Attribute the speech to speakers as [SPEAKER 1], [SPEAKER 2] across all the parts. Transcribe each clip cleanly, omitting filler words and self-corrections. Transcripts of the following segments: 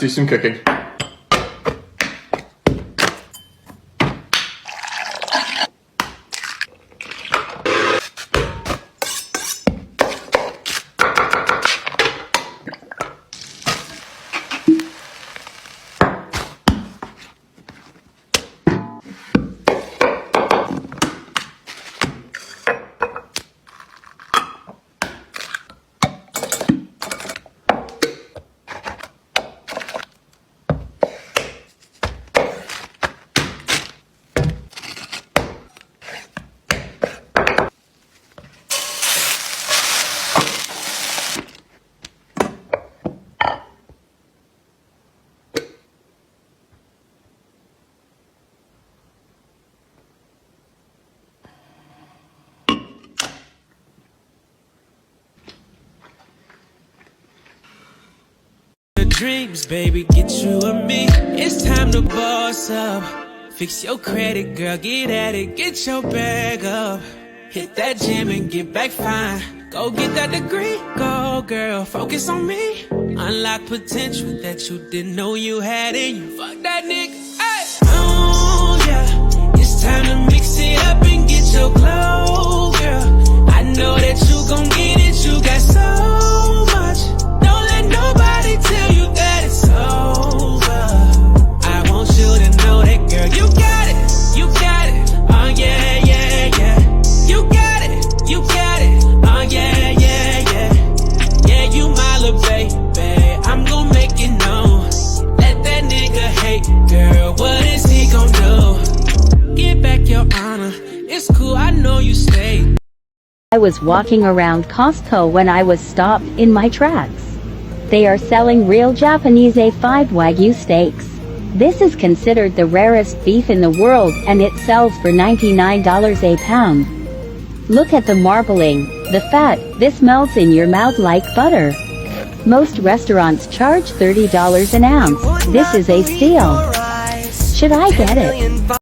[SPEAKER 1] Let's do some cooking.
[SPEAKER 2] Dreams, baby, get you and me. It's time to boss up. Fix your credit, girl, get at it. Get your bag up. Hit that gym and get back fine. Go get that degree. Go, girl, focus on me. Unlock potential that you didn't know you had in you. Fuck that nigga. Hey. Oh, yeah. It's time to mix it up and get your glow, girl. I know that you gon' get it. You got so much. Don't let nobody tell you that it's over. I want you to know that, girl, you got it. You got it. Oh, yeah, yeah, yeah. You got it. You got it. Oh, yeah, yeah, yeah. Yeah, you my little baby. I'm gon' make it known. Let that nigga hate, girl. What is he gon' do? Get back your honor. It's cool, I know you stay.
[SPEAKER 3] I was walking around Costco when I was stopped in my tracks. They are selling real Japanese A5 Wagyu steaks. This is considered the rarest beef in the world and it sells for $99 a pound. Look at the marbling, the fat, this melts in your mouth like butter. Most restaurants charge $30 an ounce. This is a steal. Should I get it?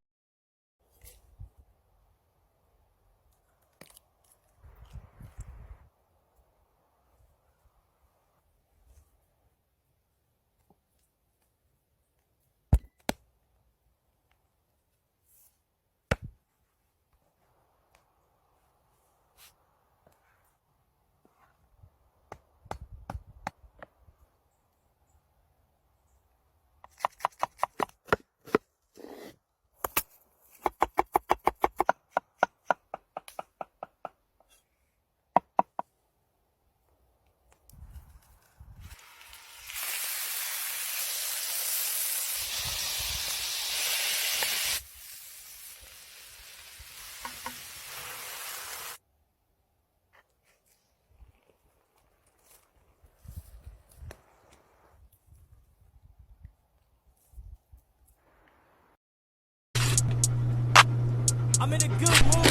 [SPEAKER 2] I'm in a good mood.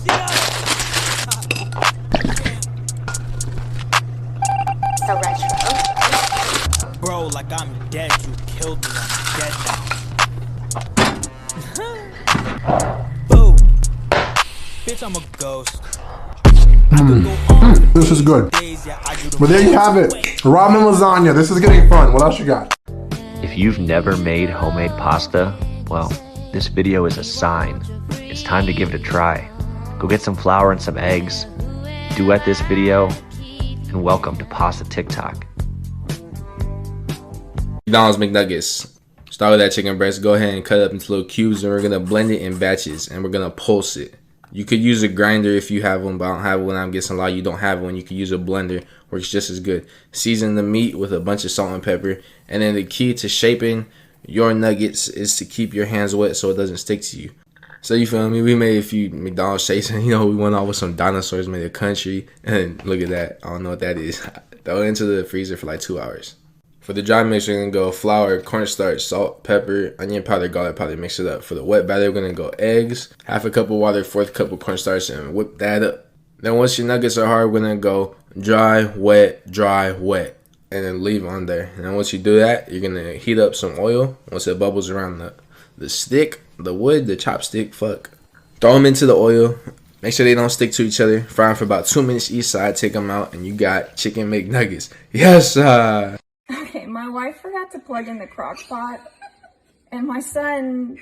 [SPEAKER 2] Get shit up.
[SPEAKER 3] So retro.
[SPEAKER 2] Bro, like I'm dead. You killed me. I'm dead now. Boo. Bitch, I'm a ghost.
[SPEAKER 1] This is good. But there you have it. Ramen lasagna. This is getting fun. What else you got?
[SPEAKER 4] If you've never made homemade pasta, well, this video is a sign. It's time to give it a try. Go get some flour and some eggs, duet this video, and welcome to Pasta TikTok.
[SPEAKER 5] McDonald's McNuggets. Start with that chicken breast. Go ahead and cut it up into little cubes, and we're gonna blend it in batches, and we're gonna pulse it. You could use a grinder if you have one, but I don't have one. I'm guessing a lot of you don't have one. You could use a blender, works just as good. Season the meat with a bunch of salt and pepper, and then the key to shaping your nuggets is to keep your hands wet so it doesn't stick to you. So you feel me? We made a few McDonald's shapes, and we went off with some dinosaurs, made a country, and look at that. I don't know what that is. Throw it into the freezer for like 2 hours. For the dry mix, we're gonna go flour, cornstarch, salt, pepper, onion powder, garlic powder, mix it up. For the wet batter, we're gonna go eggs, half a cup of water, 1/4 cup of cornstarch, and whip that up. Then once your nuggets are hard, we're gonna go dry, wet, and then leave on there. And then once you do that, you're gonna heat up some oil. Once it bubbles around the stick, the wood, the chopstick, throw them into the oil. Make sure they don't stick to each other. Fry them for about 2 minutes each side. Take them out, and you got chicken McNuggets. Yes,
[SPEAKER 6] Okay, my My wife forgot to plug in the crock pot, and my son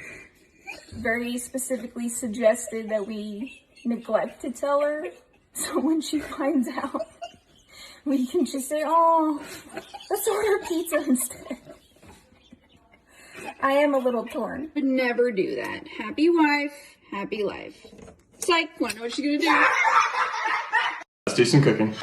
[SPEAKER 6] very specifically suggested that we neglect to tell her, so when she finds out, we can just say, oh, let's order pizza instead. I am a little torn.
[SPEAKER 7] Would never do that. Happy wife, happy life. Psych, wanna know what she's gonna do?
[SPEAKER 1] Let's do some cooking.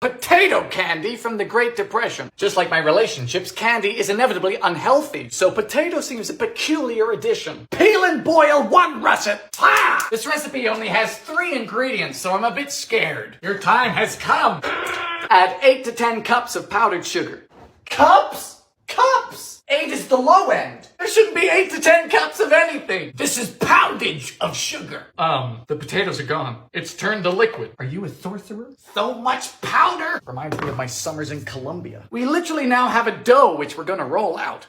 [SPEAKER 8] Potato candy from the Great Depression. Just like my relationships, candy is inevitably unhealthy, so potato seems a peculiar addition. Peel and boil 1 russet. Ah! This recipe only has 3 ingredients, so I'm a bit scared. Your time has come. Add 8 to 10 cups of powdered sugar. Cups? Cups! 8 is the low end. There shouldn't be 8 to 10 cups of anything. This is poundage of sugar. The potatoes are gone. It's turned to liquid. Are you a sorcerer? So much powder! Reminds me of my summers in Colombia. We literally now have a dough which we're gonna roll out.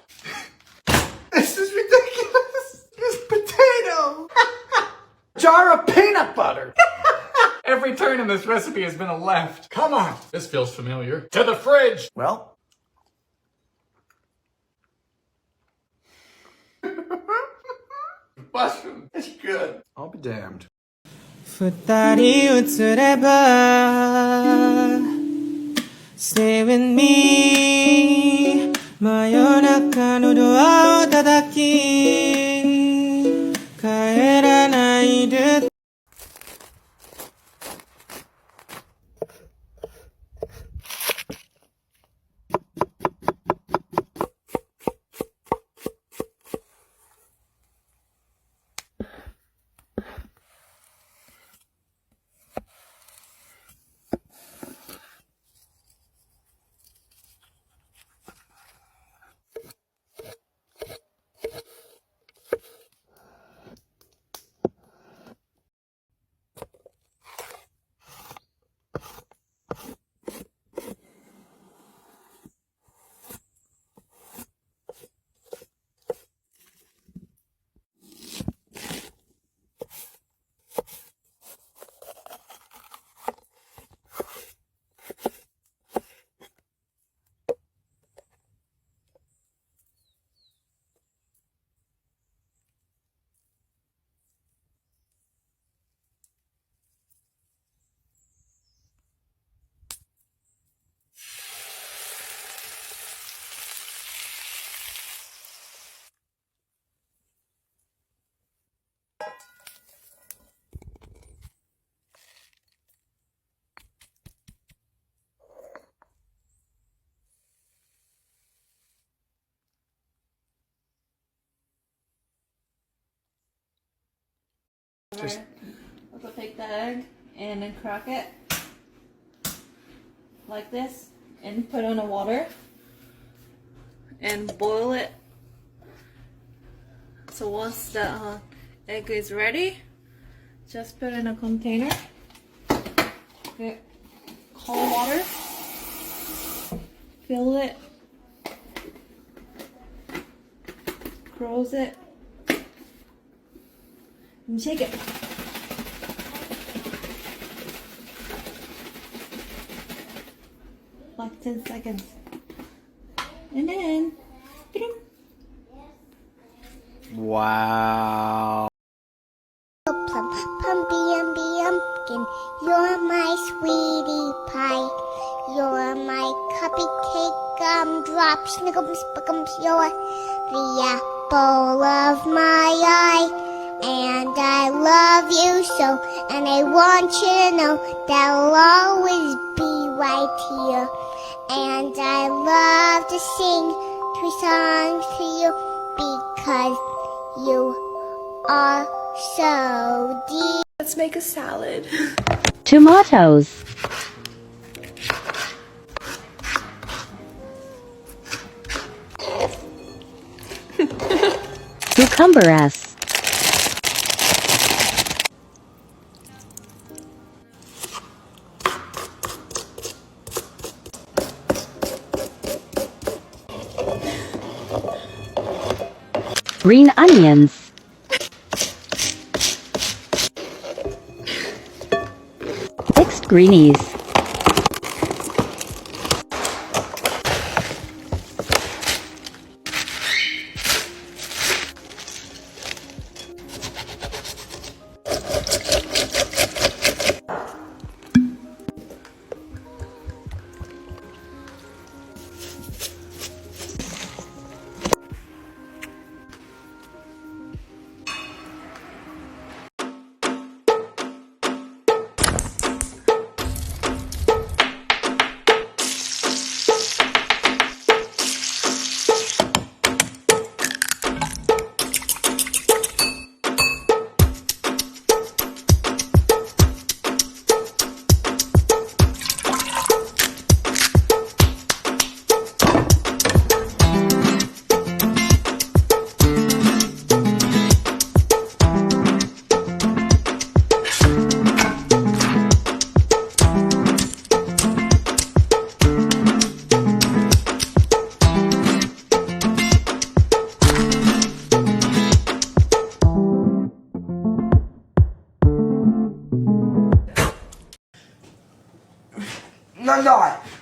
[SPEAKER 8] This is ridiculous. This potato. Jar of peanut butter. Every turn in this recipe has been a left. Come on. This feels familiar. To the fridge. Well, mushroom. It's good. I'll be damned.
[SPEAKER 2] 二人映れば Stay with me 真夜中のドアを叩き帰らないで
[SPEAKER 9] We'll take the egg and then crack it like this and put it in the water and boil it. So once the egg is ready, just put it in a container. Get cold water, fill it, close it, and shake it. Like 10 seconds. And then,
[SPEAKER 8] wow.
[SPEAKER 10] Pumpkin, you're my sweetie pie. You're my cupcake gumdrop, snickums, spickums. You're the apple of my eye. And I love you so, and I want you to know that I'll always be right here. And I love to sing 2 songs to you because you are so dear.
[SPEAKER 9] Let's make a salad.
[SPEAKER 3] Tomatoes. Cucumber-s. Green onions. Mixed greenies.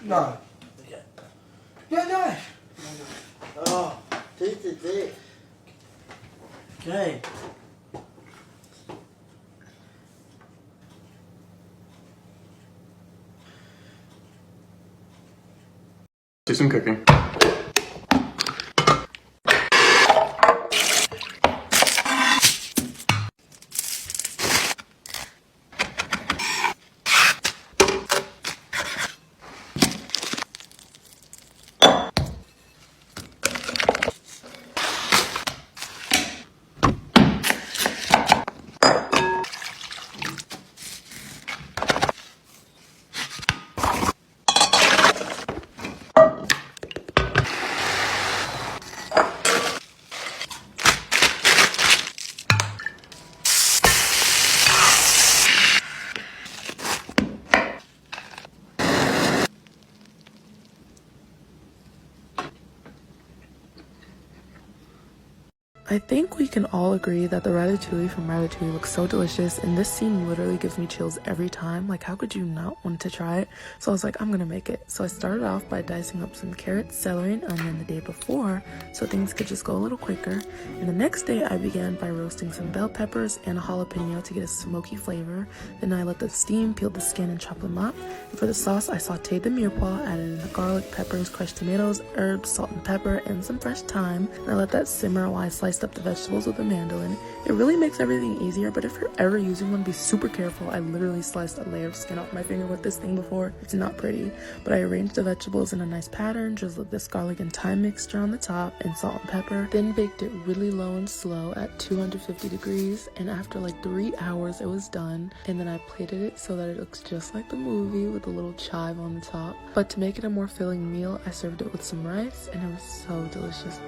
[SPEAKER 1] No. No.
[SPEAKER 11] Oh, taste it. Okay.
[SPEAKER 1] Do some cooking.
[SPEAKER 12] I think we can all agree that the ratatouille from Ratatouille looks so delicious, and this scene literally gives me chills every time. Like, how could you not want to try it? So I was like, I'm gonna make it. So I started off by dicing up some carrots, celery, and onion the day before so things could just go a little quicker. And the next day I began by roasting some bell peppers and a jalapeno to get a smoky flavor. Then I let them steam, peeled the skin, and chopped them up. And for the sauce, I sauteed the mirepoix, added in the garlic, peppers, crushed tomatoes, herbs, salt and pepper, and some fresh thyme. And I let that simmer while I sliced up the vegetables with a mandolin. It really makes everything easier, but if you're ever using one, be super careful. I literally sliced a layer of skin off my finger with this thing before. It's not pretty, but I arranged the vegetables in a nice pattern, drizzled this garlic and thyme mixture on the top, and salt and pepper, then baked it really low and slow at 250 degrees, and after like 3 hours it was done. And then I plated it so that it looks just like the movie with a little chive on the top. But to make it a more filling meal, I served it with some rice, and it was so delicious.